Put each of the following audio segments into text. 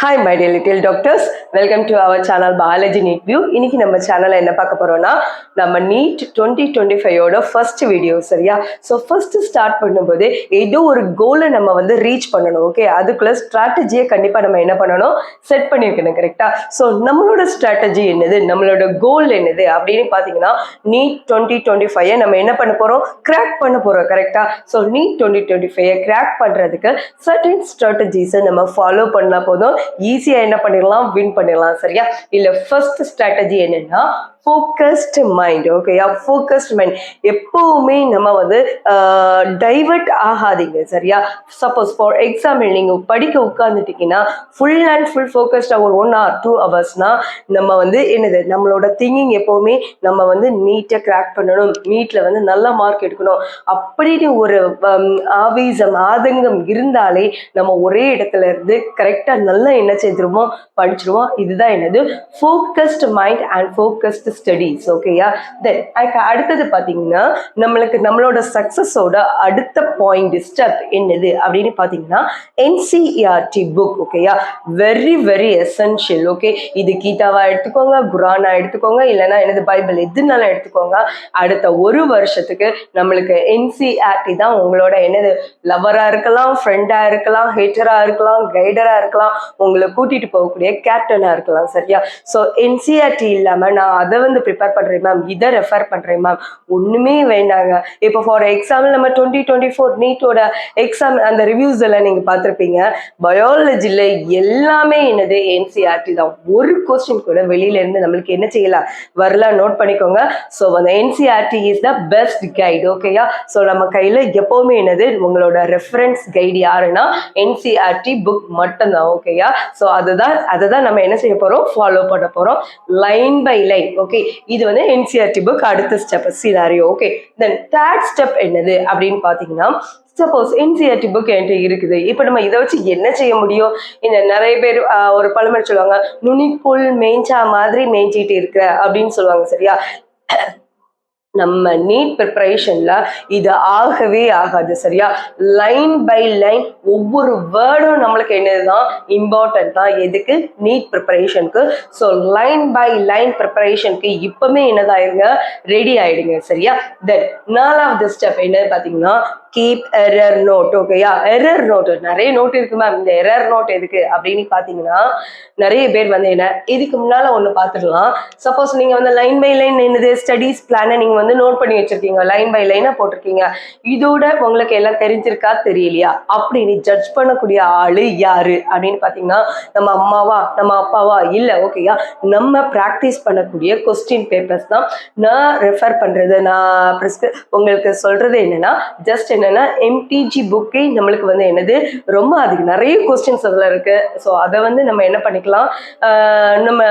Hi my dear little doctors, welcome to our channel Biology NEET View. இன்னைக்கு நம்ம சேனல்ல என்ன பார்க்க போறோம்னா நம்ம NEET 2025 ஓட ஃபர்ஸ்ட் வீடியோ சரியா. ஸோ ஃபர்ஸ்ட் ஸ்டார்ட் பண்ணும்போது ஏதோ ஒரு கோலை நம்ம வந்து ரீச் பண்ணணும். ஓகே, அதுக்குள்ள ஸ்ட்ராட்டஜியை கண்டிப்பா நம்ம என்ன பண்ணணும், செட் பண்ணியிருக்கணும். கரெக்டா? ஸோ நம்மளோட ஸ்ட்ராட்டஜி என்னது, நம்மளோட கோல் என்னது அப்படின்னு பார்த்தீங்கன்னா NEET 2025 நம்ம என்ன பண்ண போறோம், கிராக் பண்ண போறோம். கரெக்டா? ஸோ NEET 2025 கிராக் பண்றதுக்கு சர்டன் ஸ்ட்ராட்டஜிஸை நம்ம ஃபாலோ பண்ணா போதும், ஈஸியா என்ன பண்ணிடலாம், வின் பண்ணிடலாம். சரியா? இல்ல ஃபர்ஸ்ட் ஸ்ட்ராட்டஜி என்னன்னா ஃபோக்கஸ்டு மைண்ட். ஓகேயா? Focused mind. எப்பவுமே நம்ம வந்து டைவர்ட் ஆகாதீங்க. சரியா? சப்போஸ் ஃபார் எக்ஸாம்பிள் நீங்க படிக்க உட்கார்ந்துட்டீங்கன்னா ஃபுல் அண்ட் ஃபுல் ஃபோக்கஸ்டா ஒரு 1 or 2 ஹவர்ஸ்னா நம்ம வந்து என்னது, நம்மளோட திங்கிங் எப்பவுமே நம்ம வந்து நீட்டா கிராக் பண்ணணும், நீட்ல வந்து நல்ல மார்க் எடுக்கணும் அப்படின்னு ஒரு ஆவேசம் ஆதங்கம் இருந்தாலே நம்ம ஒரே இடத்துல இருந்து கரெக்டா நல்லா என்ன செய்திருவோம், படிச்சிருவோம். இதுதான் என்னது focused mind and focused studies. ஓகேயா? தென் அடுத்தது பார்த்தீங்கன்னா நம்மளுக்கு நம்மளோட சக்சஸோட அடுத்த பாயிண்ட் ஸ்டெப் என்னது அப்படின்னு பார்த்தீங்கன்னா NCERT புக். ஓகேயா? Very very essential. ஓகே, இது கீதாவா எடுத்துக்கோங்க, குரானா எடுத்துக்கோங்க, இல்லைன்னா என்னது பைபிள் எதுனாலும் எடுத்துக்கோங்க. அடுத்த ஒரு வருஷத்துக்கு நம்மளுக்கு NCERT தான் உங்களோட என்னது லவரா இருக்கலாம், ஃப்ரெண்டா இருக்கலாம், ஹேட்டரா இருக்கலாம், கைடரா இருக்கலாம், உங்களை கூட்டிட்டு போகக்கூடிய கேப்டனா இருக்கலாம். சரியா? ஸோ NCERT இல்லாம நான் அதை வந்து ப்ரிப்பேர் பண்றேன் மேம், இதை ரெஃபர் பண்றேன் மேம், ஒண்ணுமே வேண்டாங்க. இப்போ ஃபார் எக்ஸாம்பிள் நம்ம 2024 நீட்டோட எக்ஸாம் அந்த ரிவ்யூஸ் எல்லாம் நீங்க பார்த்துருப்பீங்க. பயாலஜில எல்லாமே என்னது NCERT தான். ஒரு கொஸ்டின் கூட வெளியில இருந்து நம்மளுக்கு என்ன செய்யலாம், வரலாம். நோட் பண்ணிக்கோங்க. ஸோ அந்த NCERT is the best guide. ஓகேயா? ஸோ நம்ம கையில எப்பவுமே என்னது உங்களோட ரெஃபரன்ஸ் கைடு யாருன்னா NCERT புக் மட்டும்தான். ஓகேயா? ஸோ அதை தான் நம்ம என்ன செய்ய போறோம், ஃபாலோ பண்ண போறோம் லைன் பை லைன். ஓகே, இது வந்து NCERT புக் அடுத்த step scenario. Okay, then third step என்னது அப்படின்னு பாத்தீங்கன்னா சப்போஸ் NCERT புக் என்கிட்ட இருக்குது, இப்போ நம்ம இதை வச்சு என்ன செய்ய முடியும். இந்த நிறைய பேர் ஒரு பழமொழி சொல்லுவாங்க, நுனிப்புல் மேய்ச்சா மாதிரி மேய்ச்சிட்டு இருக்கிற அப்படின்னு சொல்லுவாங்க. சரியா? நம்ம நீட் ப்ரிப்பரேஷன்ல இது ஆகவே ஆகாது. சரியா? லைன் பை லைன் ஒவ்வொரு வேர்டும் நம்மளுக்கு என்னதுதான் இம்பார்ட்டன்ட் தான். எதுக்கு? நீட் ப்ரிப்பரேஷனுக்கு. ஸோ லைன் பை லைன் ப்ரிப்பரேஷனுக்கு இப்பவுமே என்னதாயிருங்க, ரெடி ஆயிடுங்க. சரியா? தென் நாலாவது ஸ்டெப் என்னன்னு பாத்தீங்கன்னா கீப் எரர் நோட். ஓகேயா? எரர் நோட் நிறைய நோட் இருக்கு மேம், இந்த எரர் நோட் எதுக்கு அப்படின்னு பாத்தீங்கன்னா நிறைய பேர் வந்து என்ன இதுக்கு முன்னால ஒண்ணு பாத்துடலாம். சப்போஸ் நீங்க வந்து லைன் பை லைன் என்னது ஸ்டடீஸ் பிளானை நீங்க வந்து நோட் பண்ணி வச்சிருக்கீங்க, லைன் பை லைனா போட்டிருக்கீங்க, இதோட உங்களுக்கு எல்லாம் தெரிஞ்சிருக்கா தெரியலையா அப்படின்னு ஜட்ஜ் பண்ணக்கூடிய ஆளு யாரு அப்படின்னு பாத்தீங்கன்னா நம்ம அம்மாவா, நம்ம அப்பாவா? இல்ல. ஓகேயா? நம்ம பிராக்டிஸ் பண்ணக்கூடிய கொஸ்டின் பேப்பர்ஸ் தான் நான் ரெஃபர் பண்றது. நான் உங்களுக்கு சொல்றது என்னன்னா ஜஸ்ட் என்னன்னா MTG புக்கே நம்மளுக்கு வந்து என்னது ரொம்ப அதுக்கு நிறைய கொஸ்டின்ஸ் அதுல இருக்கு. ஸோ அதை வந்து நம்ம என்ன பண்ணிக்கலாம், நம்ம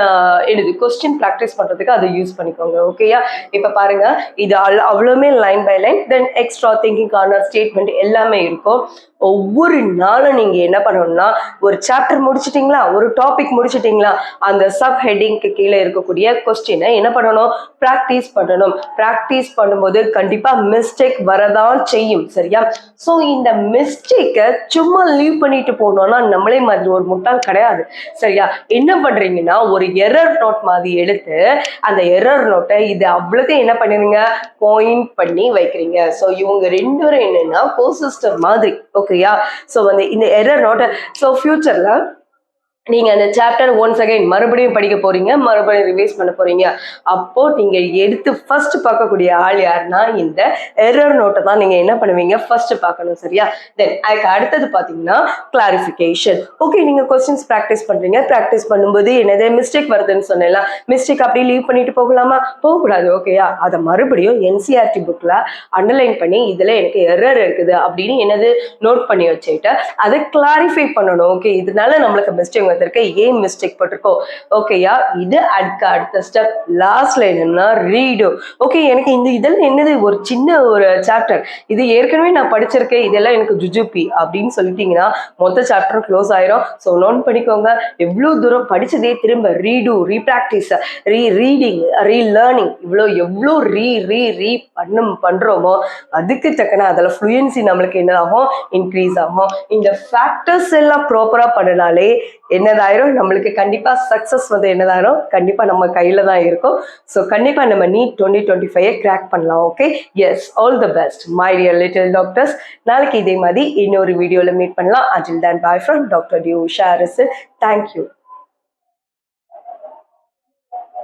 என்னது கொஸ்டின் ப்ராக்டிஸ் பண்றதுக்கு அதை யூஸ் பண்ணிக்கோங்க. ஓகேயா? இப்ப பாருங்க, இது அவ்வளவுமே line by line, then extra thinking corner statement எல்லாமே இருக்கும். ஒவ்வொரு நாளும் நீங்க என்ன பண்ணணும்னா ஒரு சாப்டர் முடிச்சிட்டீங்களா, ஒரு டாபிக் முடிச்சிட்டீங்களா, அந்த சப் ஹெட்டிங்க்கு கீழே இருக்கக்கூடிய கொஸ்டினை என்ன பண்ணணும், ப்ராக்டிஸ் பண்ணணும். ப்ராக்டிஸ் பண்ணும்போது கண்டிப்பா மிஸ்டேக் வரதான் செய்யும். சரியா? ஸோ இந்த மிஸ்டேக்கை சும்மா லீவ் பண்ணிட்டு போனோம்னா நம்மளே மாதிரி ஒரு முட்டாள் கிடையாது. சரியா? என்ன பண்றீங்கன்னா ஒரு எரர் நோட் மாதிரி எடுத்து அந்த எரர் நோட்டை இது அவ்வளோத்தையும் என்ன பண்ணிருங்க, பாயிண்ட் பண்ணி வைக்கிறீங்க. ஸோ இவங்க ரெண்டு பேரும் என்னன்னா கோ சிஸ்டம் மாதிரி. ஓகேயா? ஸோ வந்து இந்த எரர் நோட்டை ஸோ ஃபியூச்சர்ல நீங்க அந்த சாப்டர் ஒன்ஸ் அகைன் மறுபடியும் படிக்க போறீங்க, மறுபடியும் ரிவைஸ் பண்ண போறீங்க. அப்போ நீங்க எடுத்து ஃபர்ஸ்ட் பார்க்கக்கூடிய ஆள் யாருன்னா இந்த எரர் நோட்டை தான் நீங்க என்ன பண்ணுவீங்க, ஃபர்ஸ்ட் பார்க்கணும். சரியா? தென் அதுக்கு அடுத்தது பாத்தீங்கன்னா கிளாரிஃபிகேஷன். ஓகே, நீங்க கொஸ்டின்ஸ் ப்ராக்டிஸ் பண்றீங்க, ப்ராக்டிஸ் பண்ணும்போது என்னது மிஸ்டேக் வருதுன்னு சொன்னேன்ல, மிஸ்டேக் அப்படியே லீவ் பண்ணிட்டு போகலாமா, போகக்கூடாது. ஓகேயா? அதை மறுபடியும் NCERT புக்ல அண்டர்லைன் பண்ணி இதுல எனக்கு எரர் இருக்குது அப்படின்னு என்னது நோட் பண்ணி வச்சுட்டு அதை கிளாரிஃபை பண்ணணும். ஓகே, இதனால நம்மளுக்கு மிஸ்டேக் ஏன் மிஸ்டேக் போட்டிருக்கோ. ஓகேயா? இது அடுத்த ஸ்டெப். லாஸ்ட்ல என்னன்னா ரீடு. ஓகே, எனக்கு இந்த இதெல்லாம் என்னது ஒரு சின்ன ஒரு சாப்டர், இது ஏற்கனவே நான் படிச்சிருக்கேன், இதெல்லாம் எனக்கு ஜுஜுபி அப்படின்னு சொல்லிட்டீங்கன்னா மொத்த சாப்டரும் க்ளோஸ் ஆயிரும். ஸோ நோட் பண்ணிக்கோங்க, எவ்வளவு தூரம் படிச்சதே திரும்ப ரீடு, ரீப்ராக்டிஸ், ரீடிங், ரீலேர்னிங், எவ்வளோ ரீ பண்றோமோ அதுக்கு தக்கன அதில் ஃப்ளூயன்சி நம்மளுக்கு என்ன ஆகும், இன்க்ரீஸ் ஆகும். இந்த ஃபேக்டர்ஸ் எல்லாம் ப்ராப்பரா பண்ணினாலே என்னதாயிரும் நம்மளுக்கு கண்டிப்பா சக்சஸ் வந்து என்னதாயிரும் கண்டிப்பா நம்ம கையில தான் இருக்கும். ஸோ கண்டிப்பா நம்ம நீட் 2025 கிராக் பண்ணலாம். Okay, yes, all the best my dear little doctors. நாளைக்கு இதே மாதிரி இன்னொரு வீடியோல மீட் பண்ணலாம். until then bye from Dr. Diu Sharison. Thank you.